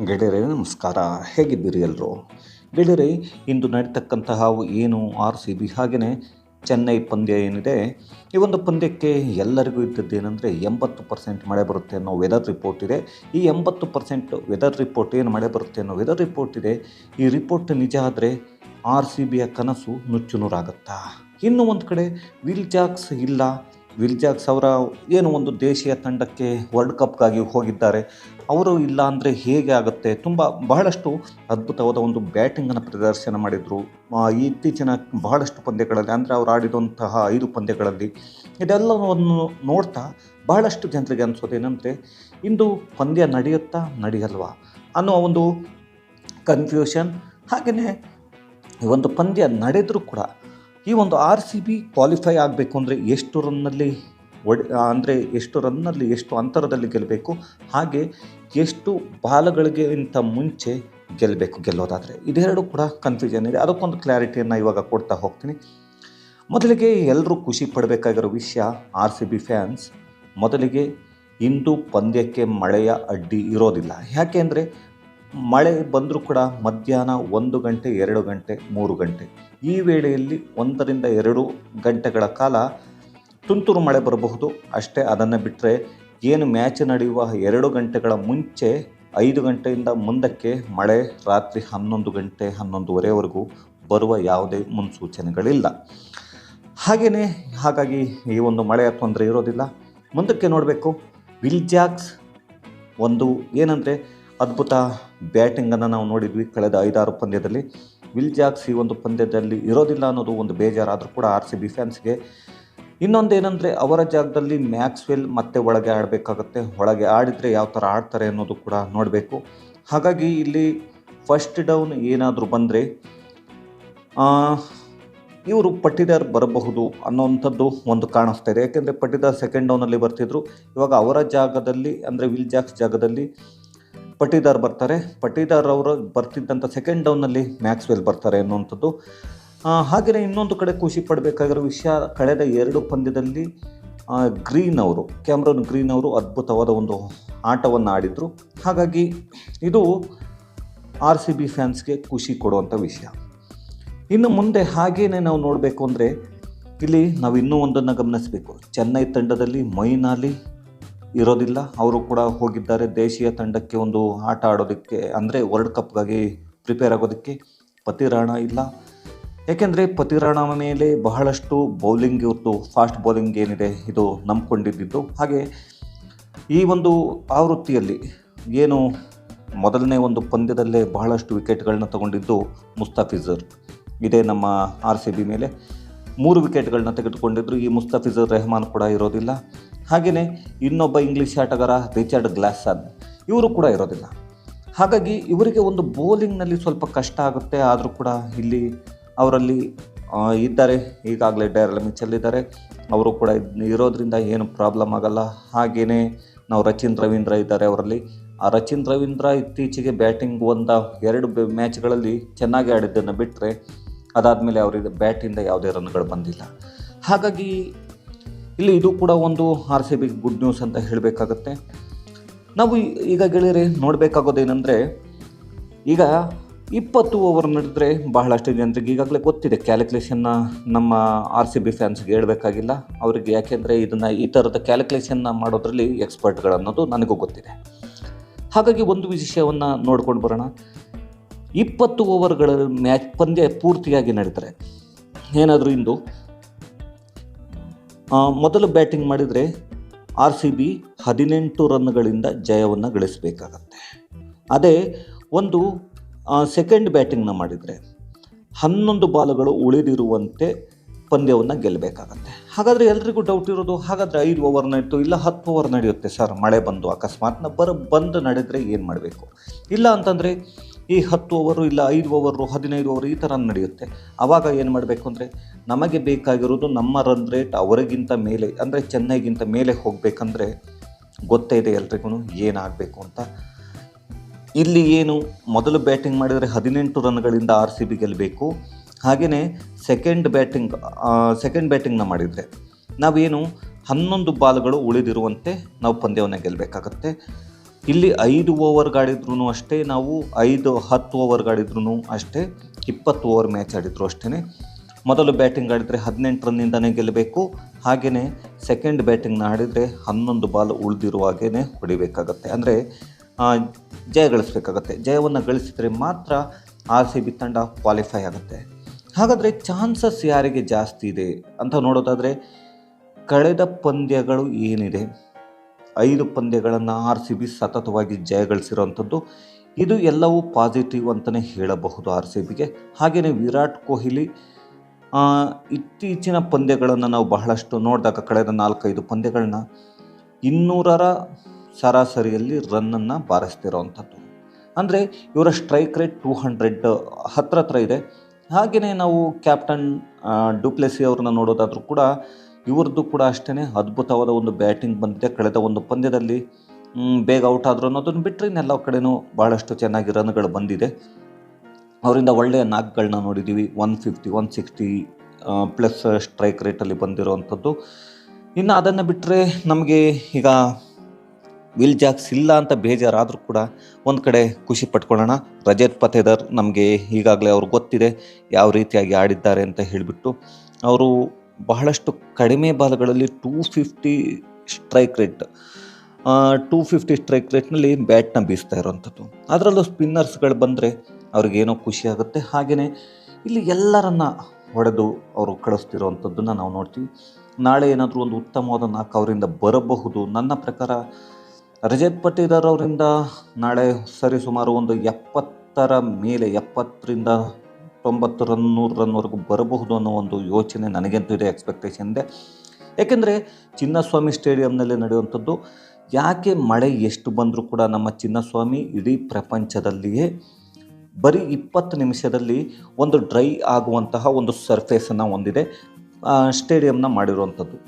ಗೆಳೆಯರೇ ನಮಸ್ಕಾರ. ಹೇಗಿದ್ದೀರಿ ಎಲ್ಲರೂ? ಗೆಳೆಯರೇ, ಇಂದು ನಡೀತಕ್ಕಂತಹ ಏನು RCB ಹಾಗೆಯೇ ಚೆನ್ನೈ ಪಂದ್ಯ ಏನಿದೆ, ಈ ಒಂದು ಪಂದ್ಯಕ್ಕೆ ಎಲ್ಲರಿಗೂ ಇದ್ದದ್ದೇನೆಂದರೆ 80% ಮಳೆ ಬರುತ್ತೆ ಅನ್ನೋ ವೆದರ್ ರಿಪೋರ್ಟ್ ಇದೆ. ಈ 80% ವೆದರ್ ರಿಪೋರ್ಟ್ ಏನು ಮಳೆ ಬರುತ್ತೆ ಅನ್ನೋ ವೆದರ್ ರಿಪೋರ್ಟ್ ಇದೆ, ಈ ರಿಪೋರ್ಟ್ ನಿಜ ಆದರೆ RCBಯ ಕನಸು ನುಚ್ಚುನೂರಾಗುತ್ತಾ? ಇನ್ನು ಒಂದು ಕಡೆ ವಿಲ್ ಜಾಕ್ಸ್ ಇಲ್ಲ. ವಿಲ್ ಜಾಕ್ಸ್ ಅವರ ಏನು ಒಂದು ದೇಶೀಯ ತಂಡಕ್ಕೆ ವರ್ಲ್ಡ್ ಕಪ್ಗಾಗಿ ಹೋಗಿದ್ದಾರೆ, ಅವರು ಇಲ್ಲ ಅಂದರೆ ಹೇಗೆ ಆಗುತ್ತೆ? ಬಹಳಷ್ಟು ಅದ್ಭುತವಾದ ಒಂದು ಬ್ಯಾಟಿಂಗನ್ನು ಪ್ರದರ್ಶನ ಮಾಡಿದರು ಇತ್ತೀಚಿನ ಬಹಳಷ್ಟು ಪಂದ್ಯಗಳಲ್ಲಿ, ಅಂದರೆ ಅವರು ಆಡಿದಂತಹ 5 ಪಂದ್ಯಗಳಲ್ಲಿ. ಇದೆಲ್ಲವನ್ನು ನೋಡ್ತಾ ಬಹಳಷ್ಟು ಜನರಿಗೆ ಅನಿಸೋದೇನೆಂದರೆ, ಇಂದು ಪಂದ್ಯ ನಡೆಯುತ್ತಾ ನಡೆಯಲ್ವಾ ಅನ್ನೋ ಒಂದು ಕನ್ಫ್ಯೂಷನ್. ಹಾಗೆಯೇ ಈ ಒಂದು ಪಂದ್ಯ ನಡೆದರೂ ಕೂಡ ಈ ಒಂದು RCB ಕ್ವಾಲಿಫೈ ಆಗಬೇಕು ಅಂದರೆ ಎಷ್ಟು ರನ್ನಲ್ಲಿ ಎಷ್ಟು ಅಂತರದಲ್ಲಿ ಗೆಲ್ಲಬೇಕು, ಹಾಗೆ ಎಷ್ಟು ಬಾಲಗಳಿಗೆ ಇಂಥ ಮುಂಚೆ ಗೆಲ್ಲೋದಾದರೆ, ಇದೆರಡು ಕೂಡ ಕನ್ಫ್ಯೂಷನ್ ಇದೆ. ಅದಕ್ಕೊಂದು ಕ್ಲಾರಿಟಿಯನ್ನು ಇವಾಗ ಕೊಡ್ತಾ ಹೋಗ್ತೀನಿ. ಮೊದಲಿಗೆ ಎಲ್ಲರೂ ಖುಷಿ ಪಡಬೇಕಾಗಿರೋ ವಿಷಯ, RCB ಫ್ಯಾನ್ಸ್, ಮೊದಲಿಗೆ ಇಂದು ಪಂದ್ಯಕ್ಕೆ ಮಳೆಯ ಅಡ್ಡಿ ಇರೋದಿಲ್ಲ. ಯಾಕೆ ಅಂದರೆ ಮಳೆ ಬಂದರೂ ಕೂಡ ಮಧ್ಯಾಹ್ನ 1 ಗಂಟೆ, 2 ಗಂಟೆ, 3 ಗಂಟೆ ಈ ವೇಳೆಯಲ್ಲಿ 1 ರಿಂದ 2 ಗಂಟೆಗಳ ಕಾಲ ತುಂತುರು ಮಳೆ ಬರಬಹುದು ಅಷ್ಟೇ. ಅದನ್ನು ಬಿಟ್ಟರೆ ಏನು ಮ್ಯಾಚ್ ನಡೆಯುವ 2 ಗಂಟೆಗಳ ಮುಂಚೆ 5 ಗಂಟೆಯಿಂದ ಮುಂದಕ್ಕೆ ಮಳೆ ರಾತ್ರಿ 11 ಗಂಟೆ 11:30ವರೆಗೂ ಬರುವ ಯಾವುದೇ ಮುನ್ಸೂಚನೆಗಳಿಲ್ಲ. ಹಾಗಾಗಿ ಈ ಒಂದು ಮಳೆಯ ತೊಂದರೆ ಇರೋದಿಲ್ಲ. ಮುಂದಕ್ಕೆ ನೋಡಬೇಕು, ವಿಲ್ ಜಾಕ್ಸ್ ಒಂದು ಏನಂದರೆ ಅದ್ಭುತ ಬ್ಯಾಟಿಂಗನ್ನು ನಾವು ನೋಡಿದ್ವಿ ಕಳೆದ 5-6 ಪಂದ್ಯದಲ್ಲಿ. ವಿಲ್ ಜಾಕ್ಸ್ ಈ ಒಂದು ಪಂದ್ಯದಲ್ಲಿ ಇರೋದಿಲ್ಲ ಅನ್ನೋದು ಒಂದು ಬೇಜಾರಾದರೂ ಕೂಡ RCB ಫ್ಯಾನ್ಸ್ಗೆ. ಇನ್ನೊಂದೇನೆಂದರೆ, ಅವರ ಜಾಗದಲ್ಲಿ ಮ್ಯಾಕ್ಸ್ವೆಲ್ ಮತ್ತೆ ಒಳಗೆ ಆಡಬೇಕಾಗತ್ತೆ. ಒಳಗೆ ಆಡಿದರೆ ಯಾವ ಥರ ಆಡ್ತಾರೆ ಅನ್ನೋದು ಕೂಡ ನೋಡಬೇಕು. ಹಾಗಾಗಿ ಇಲ್ಲಿ ಫಸ್ಟ್ ಡೌನ್ ಏನಾದರೂ ಬಂದರೆ ಇವರು ಪಟ್ಟಿದಾರ್ ಬರಬಹುದು ಅನ್ನೋವಂಥದ್ದು ಒಂದು ಕಾಣಿಸ್ತಾ ಇದೆ. ಯಾಕೆಂದರೆ ಪಟ್ಟಿದಾರ್ ಸೆಕೆಂಡ್ ಡೌನಲ್ಲಿ ಬರ್ತಿದ್ರು, ಇವಾಗ ಅವರ ಜಾಗದಲ್ಲಿ ಅಂದರೆ ವಿಲ್ ಜಾಕ್ಸ್ ಜಾಗದಲ್ಲಿ ಪಟ್ಟಿದಾರ್ ಬರ್ತಾರೆ. ಪಟ್ಟಿದಾರ್ ಅವರು ಬರ್ತಿದ್ದಂಥ ಸೆಕೆಂಡ್ ಡೌನ್ನಲ್ಲಿ ಮ್ಯಾಕ್ಸ್ವೆಲ್ ಬರ್ತಾರೆ ಅನ್ನುವಂಥದ್ದು. ಹಾಗೆಯೇ ಇನ್ನೊಂದು ಕಡೆ ಖುಷಿ ಪಡಬೇಕಾಗಿರೋ ವಿಷಯ, ಕಳೆದ 2 ಪಂದ್ಯದಲ್ಲಿ ಕ್ಯಾಮ್ರನ್ ಗ್ರೀನ್ ಅವರು ಅದ್ಭುತವಾದ ಒಂದು ಆಟವನ್ನು ಆಡಿದರು. ಹಾಗಾಗಿ ಇದು RCB ಫ್ಯಾನ್ಸ್ಗೆ ಖುಷಿ ಕೊಡುವಂಥ ವಿಷಯ. ಇನ್ನು ಮುಂದೆ ಹಾಗೇನೆ ನಾವು ನೋಡಬೇಕು ಅಂದರೆ, ಇಲ್ಲಿ ನಾವು ಇನ್ನೂ ಒಂದನ್ನು ಗಮನಿಸಬೇಕು. ಚೆನ್ನೈ ತಂಡದಲ್ಲಿ ಮೊಯಿನ್ ಅಲಿ ಇರೋದಿಲ್ಲ, ಅವರು ಕೂಡ ಹೋಗಿದ್ದಾರೆ ದೇಶೀಯ ತಂಡಕ್ಕೆ ಒಂದು ಆಟ ಆಡೋದಕ್ಕೆ, ಅಂದರೆ ವರ್ಲ್ಡ್ ಕಪ್ಗಾಗಿ ಪ್ರಿಪೇರ್ ಆಗೋದಕ್ಕೆ. ಪತಿರಾಣ ಇಲ್ಲ, ಏಕೆಂದರೆ ಪತಿರಾಣ ಮೇಲೆ ಬಹಳಷ್ಟು ಬೌಲಿಂಗ್, ಇವ್ರದ್ದು ಫಾಸ್ಟ್ ಬೌಲಿಂಗ್ ಏನಿದೆ ಇದು ನಂಬ್ಕೊಂಡಿದ್ದು. ಹಾಗೆ ಈ ಒಂದು ಆವೃತ್ತಿಯಲ್ಲಿ ಏನು ಮೊದಲನೇ ಒಂದು ಪಂದ್ಯದಲ್ಲೇ ಬಹಳಷ್ಟು ವಿಕೆಟ್ಗಳನ್ನ ತಗೊಂಡಿದ್ದು ಮುಸ್ತಫಿಜರ್, ಇದೇ ನಮ್ಮ RCB ಮೇಲೆ 3 ವಿಕೆಟ್ಗಳನ್ನ ತೆಗೆದುಕೊಂಡಿದ್ರು. ಈ ಮುಸ್ತಫಿಜರ್ ರೆಹಮಾನ್ ಕೂಡ ಇರೋದಿಲ್ಲ. ಹಾಗೆಯೇ ಇನ್ನೊಬ್ಬ ಇಂಗ್ಲೀಷ್ ಆಟಗಾರ ರಿಚರ್ಡ್ ಗ್ಲಾಸನ್, ಇವರು ಕೂಡ ಇರೋದಿಲ್ಲ. ಹಾಗಾಗಿ ಇವರಿಗೆ ಒಂದು ಬೌಲಿಂಗ್ನಲ್ಲಿ ಸ್ವಲ್ಪ ಕಷ್ಟ ಆಗುತ್ತೆ. ಆದರೂ ಕೂಡ ಇಲ್ಲಿ ಅವರಲ್ಲಿ ಇದ್ದಾರೆ, ಈಗಾಗಲೇ ಡೈರಲ್ ಮಿಚೆಲ್ ಇದ್ದಾರೆ, ಅವರು ಕೂಡ ಇರೋದ್ರಿಂದ ಏನು ಪ್ರಾಬ್ಲಮ್ ಆಗಲ್ಲ. ಹಾಗೆಯೇ ನಾವು ರಚಿನ್ ರವೀಂದ್ರ ಇದ್ದಾರೆ ಅವರಲ್ಲಿ. ಆ ರಚಿನ್ ರವೀಂದ್ರ ಇತ್ತೀಚೆಗೆ ಬ್ಯಾಟಿಂಗ್ 1-2 ಮ್ಯಾಚ್ಗಳಲ್ಲಿ ಚೆನ್ನಾಗಿ ಆಡಿದ್ದನ್ನು ಬಿಟ್ಟರೆ ಅದಾದಮೇಲೆ ಅವರಿಗೆ ಬ್ಯಾಟಿಂದ ಯಾವುದೇ ರನ್ಗಳು ಬಂದಿಲ್ಲ. ಹಾಗಾಗಿ ಇಲ್ಲಿ ಇದು ಕೂಡ ಒಂದು RCB ಗುಡ್ ನ್ಯೂಸ್ ಅಂತ ಹೇಳಬೇಕಾಗತ್ತೆ. ನಾವು ಈಗ ಗೆಳೆಯರೆ ನೋಡಬೇಕಾಗೋದೇನೆಂದರೆ, ಈಗ 20 ಓವರ್ ನಡೆದರೆ ಬಹಳಷ್ಟು ಜನರಿಗೆ ಈಗಾಗಲೇ ಗೊತ್ತಿದೆ. ಕ್ಯಾಲ್ಕುಲೇಷನ್ನ ನಮ್ಮ RCB ಫ್ಯಾನ್ಸ್ಗೆ ಹೇಳಬೇಕಾಗಿಲ್ಲ ಅವರಿಗೆ, ಯಾಕೆಂದರೆ ಈ ಥರದ ಕ್ಯಾಲ್ಕುಲೇಷನ್ನ ಮಾಡೋದ್ರಲ್ಲಿ ಎಕ್ಸ್ಪರ್ಟ್ಗಳನ್ನೋದು ನನಗೂ ಗೊತ್ತಿದೆ. ಹಾಗಾಗಿ ಒಂದು ವಿಷಯವನ್ನು ನೋಡ್ಕೊಂಡು ಬರೋಣ. 20 ಓವರ್ಗಳ ಪಂದ್ಯ ಪೂರ್ತಿಯಾಗಿ ನಡೆದರೆ ಏನಾದರೂ ಇಂದು ಮೊದಲು ಬ್ಯಾಟಿಂಗ್ ಮಾಡಿದರೆ RCB 18 ರನ್ಗಳಿಂದ ಜಯವನ್ನು ಗಳಿಸಬೇಕಾಗತ್ತೆ. ಅದೇ ಒಂದು ಸೆಕೆಂಡ್ ಬ್ಯಾಟಿಂಗ್ನ ಮಾಡಿದರೆ 11 ಬಾಲುಗಳು ಉಳಿದಿರುವಂತೆ ಪಂದ್ಯವನ್ನು ಗೆಲ್ಲಬೇಕಾಗತ್ತೆ. ಹಾಗಾದರೆ ಎಲ್ರಿಗೂ ಡೌಟ್ ಇರೋದು, ಹಾಗಾದರೆ 5 ಓವರ್ ನಡೀತು, ಇಲ್ಲ 10 ಓವರ್ ನಡೆಯುತ್ತೆ ಸರ್, ಮಳೆ ಬಂದು ಅಕಸ್ಮಾತ್ ಬಂದು ನಡೆದರೆ ಏನು ಮಾಡಬೇಕು? ಇಲ್ಲ ಅಂತಂದರೆ ಈ 10 ಓವರು ಇಲ್ಲ 5 ಓವರು 15 ಓವರು ಈ ಥರ ನಡೆಯುತ್ತೆ. ಆವಾಗ ಏನು ಮಾಡಬೇಕು ಅಂದರೆ, ನಮಗೆ ಬೇಕಾಗಿರೋದು ನಮ್ಮ ರನ್ ರೇಟ್ ಅವರಿಗಿಂತ ಮೇಲೆ, ಅಂದರೆ ಚೆನ್ನೈಗಿಂತ ಮೇಲೆ ಹೋಗಬೇಕಂದ್ರೆ ಗೊತ್ತೇ ಇದೆ ಎಲ್ರಿಗೂ ಏನಾಗಬೇಕು ಅಂತ. ಇಲ್ಲಿ ಏನು ಮೊದಲು ಬ್ಯಾಟಿಂಗ್ ಮಾಡಿದರೆ 18 ರನ್ಗಳಿಂದ RCB ಗೆಲ್ಲಬೇಕು. ಹಾಗೆಯೇ ಸೆಕೆಂಡ್ ಬ್ಯಾಟಿಂಗ್ನ ಮಾಡಿದರೆ ನಾವೇನು 11 ಬಾಲ್ಗಳು ಉಳಿದಿರುವಂತೆ ನಾವು ಪಂದ್ಯವನ್ನು ಗೆಲ್ಲಬೇಕಾಗತ್ತೆ. ಇಲ್ಲಿ 5 ಓವರ್ಗಾಡಿದ್ರೂ ಅಷ್ಟೇ, ನಾವು 10 ಓವರ್ಗಾಡಿದ್ರೂ ಅಷ್ಟೇ, 20 ಓವರ್ ಮ್ಯಾಚ್ ಆಡಿದ್ರು ಅಷ್ಟೇ. ಮೊದಲು ಬ್ಯಾಟಿಂಗ್ ಆಡಿದರೆ 18 ರನ್ನಿಂದನೇ ಗೆಲ್ಲಬೇಕು. ಹಾಗೆಯೇ ಸೆಕೆಂಡ್ ಬ್ಯಾಟಿಂಗ್ನ ಆಡಿದರೆ 11 ಬಾಲ್ ಉಳಿದಿರುವಾಗೇ ಹೊಡಿಬೇಕಾಗತ್ತೆ. ಅಂದರೆ ಜಯ ಗಳಿಸಬೇಕಾಗತ್ತೆ. ಜಯವನ್ನು ಗಳಿಸಿದರೆ ಮಾತ್ರ RCB ತಂಡ ಕ್ವಾಲಿಫೈ ಆಗುತ್ತೆ. ಹಾಗಾದರೆ ಚಾನ್ಸಸ್ ಯಾರಿಗೆ ಜಾಸ್ತಿ ಇದೆ ಅಂತ ನೋಡೋದಾದರೆ, ಕಳೆದ ಪಂದ್ಯಗಳು ಏನಿದೆ 5 ಪಂದ್ಯಗಳನ್ನು RCB ಸತತವಾಗಿ ಜಯಗಳಿಸಿರೋವಂಥದ್ದು. ಇದು ಎಲ್ಲವೂ ಪಾಸಿಟಿವ್ ಅಂತಲೇ ಹೇಳಬಹುದು RCBಗೆ. ಹಾಗೆಯೇ ವಿರಾಟ್ ಕೊಹ್ಲಿ ಇತ್ತೀಚಿನ ಪಂದ್ಯಗಳನ್ನು ನಾವು ಬಹಳಷ್ಟು ನೋಡಿದಾಗ, ಕಳೆದ 4-5 ಪಂದ್ಯಗಳನ್ನ 200ರ ಸರಾಸರಿಯಲ್ಲಿ ರನ್ನನ್ನು ಬಾರಿಸ್ತಿರೋವಂಥದ್ದು. ಅಂದರೆ ಇವರ ಸ್ಟ್ರೈಕ್ ರೇಟ್ 200 ಹತ್ರ ಇದೆ. ಹಾಗೆಯೇ ನಾವು ಕ್ಯಾಪ್ಟನ್ ಡುಪ್ಲೆಸಿ ಅವ್ರನ್ನ ನೋಡೋದಾದರೂ ಕೂಡ ಇವ್ರದ್ದು ಕೂಡ ಅಷ್ಟೇ ಅದ್ಭುತವಾದ ಒಂದು ಬ್ಯಾಟಿಂಗ್ ಬಂದಿದೆ. ಕಳೆದ ಒಂದು ಪಂದ್ಯದಲ್ಲಿ ಬೇಗ ಔಟ್ ಆದರೂ ಅನ್ನೋದನ್ನು ಬಿಟ್ಟರೆ ಇನ್ನೆಲ್ಲ ಕಡೆಯೂ ಭಾಳಷ್ಟು ಚೆನ್ನಾಗಿ ರನ್ಗಳು ಬಂದಿದೆ. ಅವರಿಂದ ಒಳ್ಳೆಯ ನಾಕ್ಗಳನ್ನ ನೋಡಿದ್ದೀವಿ. 150, 160 ಪ್ಲಸ್ ಸ್ಟ್ರೈಕ್ ರೇಟಲ್ಲಿ ಬಂದಿರೋವಂಥದ್ದು. ಇನ್ನು ಅದನ್ನು ಬಿಟ್ಟರೆ ನಮಗೆ ಈಗ ವಿಲ್ ಜಾಕ್ಸ್ ಇಲ್ಲ ಅಂತ ಬೇಜಾರಾದರೂ ಕೂಡ ಒಂದು ಕಡೆ ಖುಷಿ ಪಟ್ಕೊಳ್ಳೋಣ. ರಜತ್ ಪತೆದರ್ ನಮಗೆ ಈಗಾಗಲೇ ಅವ್ರಿಗೆ ಗೊತ್ತಿದೆ ಯಾವ ರೀತಿಯಾಗಿ ಆಡಿದ್ದಾರೆ ಅಂತ ಹೇಳಿಬಿಟ್ಟು. ಅವರು ಬಹಳಷ್ಟು ಕಡಿಮೆ ಬಾಲ್ಗಳಲ್ಲಿ 250 ಸ್ಟ್ರೈಕ್ ರೇಟ್ 250 ಸ್ಟ್ರೈಕ್ ರೇಟ್ನಲ್ಲಿ ಬ್ಯಾಟ್ನ ಬೀಸ್ತಾ ಇರೋವಂಥದ್ದು. ಅದರಲ್ಲೂ ಸ್ಪಿನ್ನರ್ಸ್ಗಳು ಬಂದರೆ ಅವ್ರಿಗೇನೋ ಖುಷಿ ಆಗುತ್ತೆ. ಹಾಗೆಯೇ ಇಲ್ಲಿ ಎಲ್ಲರನ್ನ ಹೊಡೆದು ಅವರು ಕಳಿಸ್ತಿರೋವಂಥದ್ದನ್ನು ನಾವು ನೋಡ್ತೀವಿ. ನಾಳೆ ಏನಾದರೂ ಒಂದು ಉತ್ತಮವಾದ ನಾಲ್ಕು ಅವರಿಂದ ಬರಬಹುದು. ನನ್ನ ಪ್ರಕಾರ ರಜತ್ ಪಟಿದಾರ್ ಅವರಿಂದ ನಾಳೆ ಸರಿಸುಮಾರು ಒಂದು 70ರ ಮೇಲೆ, 70ರಿಂದ 90 ರನ್ 100 ರನ್ವರೆಗೂ ಬರಬಹುದು ಅನ್ನೋ ಒಂದು ಯೋಚನೆ ನನಗಂತೂ ಇದೆ, ಎಕ್ಸ್ಪೆಕ್ಟೇಷನ್ ಇದೆ. ಏಕೆಂದರೆ ಚಿನ್ನಸ್ವಾಮಿ ಸ್ಟೇಡಿಯಂನಲ್ಲಿ ನಡೆಯುವಂಥದ್ದು. ಯಾಕೆ ಮಳೆ ಎಷ್ಟು ಬಂದರೂ ಕೂಡ ನಮ್ಮ ಚಿನ್ನಸ್ವಾಮಿ ಇಡೀ ಪ್ರಪಂಚದಲ್ಲಿಯೇ ಬರೀ 20 ನಿಮಿಷದಲ್ಲಿ ಒಂದು ಡ್ರೈ ಆಗುವಂತಹ ಒಂದು ಸರ್ಫೇಸನ್ನು ಹೊಂದಿದೆ ಸ್ಟೇಡಿಯಂನ ಮಾಡಿರುವಂಥದ್ದು.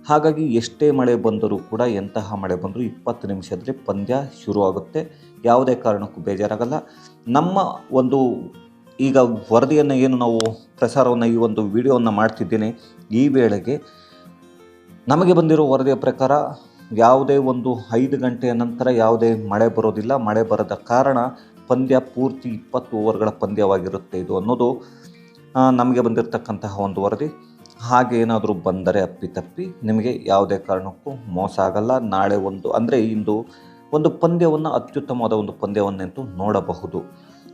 ಹಾಗಾಗಿ ಎಷ್ಟೇ ಮಳೆ ಬಂದರೂ ಕೂಡ, ಎಂತಹ ಮಳೆ ಬಂದರೂ 20 ನಿಮಿಷದಲ್ಲಿ ಪಂದ್ಯ ಶುರುವಾಗುತ್ತೆ. ಯಾವುದೇ ಕಾರಣಕ್ಕೂ ಬೇಜಾರಾಗಲ್ಲ. ನಮ್ಮ ಒಂದು ಈಗ ವರದಿಯನ್ನು ಏನು ನಾವು ಪ್ರಸಾರವನ್ನು ಈ ಒಂದು ವಿಡಿಯೋವನ್ನು ಮಾಡ್ತಿದ್ದೇನೆ, ಈ ವೇಳೆಗೆ ನಮಗೆ ಬಂದಿರೋ ವರದಿಯ ಪ್ರಕಾರ ಯಾವುದೇ ಒಂದು 5 ಗಂಟೆಯ ನಂತರ ಯಾವುದೇ ಮಳೆ ಬರೋದಿಲ್ಲ. ಮಳೆ ಬರದ ಕಾರಣ ಪಂದ್ಯ ಪೂರ್ತಿ 20 ಓವರ್ಗಳ ಪಂದ್ಯವಾಗಿರುತ್ತೆ ಇದು ಅನ್ನೋದು ನಮಗೆ ಬಂದಿರತಕ್ಕಂತಹ ಒಂದು ವರದಿ. ಹಾಗೆ ಏನಾದರೂ ಬಂದರೆ ಅಪ್ಪಿತಪ್ಪಿ ನಿಮಗೆ ಯಾವುದೇ ಕಾರಣಕ್ಕೂ ಮೋಸ ಆಗಲ್ಲ. ನಾಳೆ ಇಂದು ಒಂದು ಪಂದ್ಯವನ್ನು, ಅತ್ಯುತ್ತಮವಾದ ಒಂದು ಪಂದ್ಯವನ್ನಂತೂ ನೋಡಬಹುದು.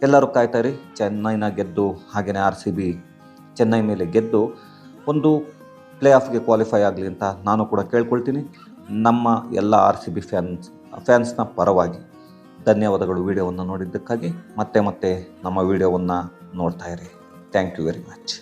ಎಲ್ಲರೂ ಕಾಯ್ತಾರೆ ಚೆನ್ನೈನ ಗೆದ್ದು, ಹಾಗೆಯೇ RCB ಚೆನ್ನೈ ಮೇಲೆ ಗೆದ್ದು ಒಂದು ಪ್ಲೇ ಆಫ್ಗೆ ಕ್ವಾಲಿಫೈ ಆಗಲಿ ಅಂತ ನಾನು ಕೂಡ ಕೇಳ್ಕೊಳ್ತೀನಿ. ನಮ್ಮ ಎಲ್ಲ RCB ಫ್ಯಾನ್ಸ್ನ ಪರವಾಗಿ ಧನ್ಯವಾದಗಳು ವಿಡಿಯೋವನ್ನು ನೋಡಿದ್ದಕ್ಕಾಗಿ. ಮತ್ತೆ ನಮ್ಮ ವಿಡಿಯೋವನ್ನು ನೋಡ್ತಾ ಇರಿ. Thank you very much.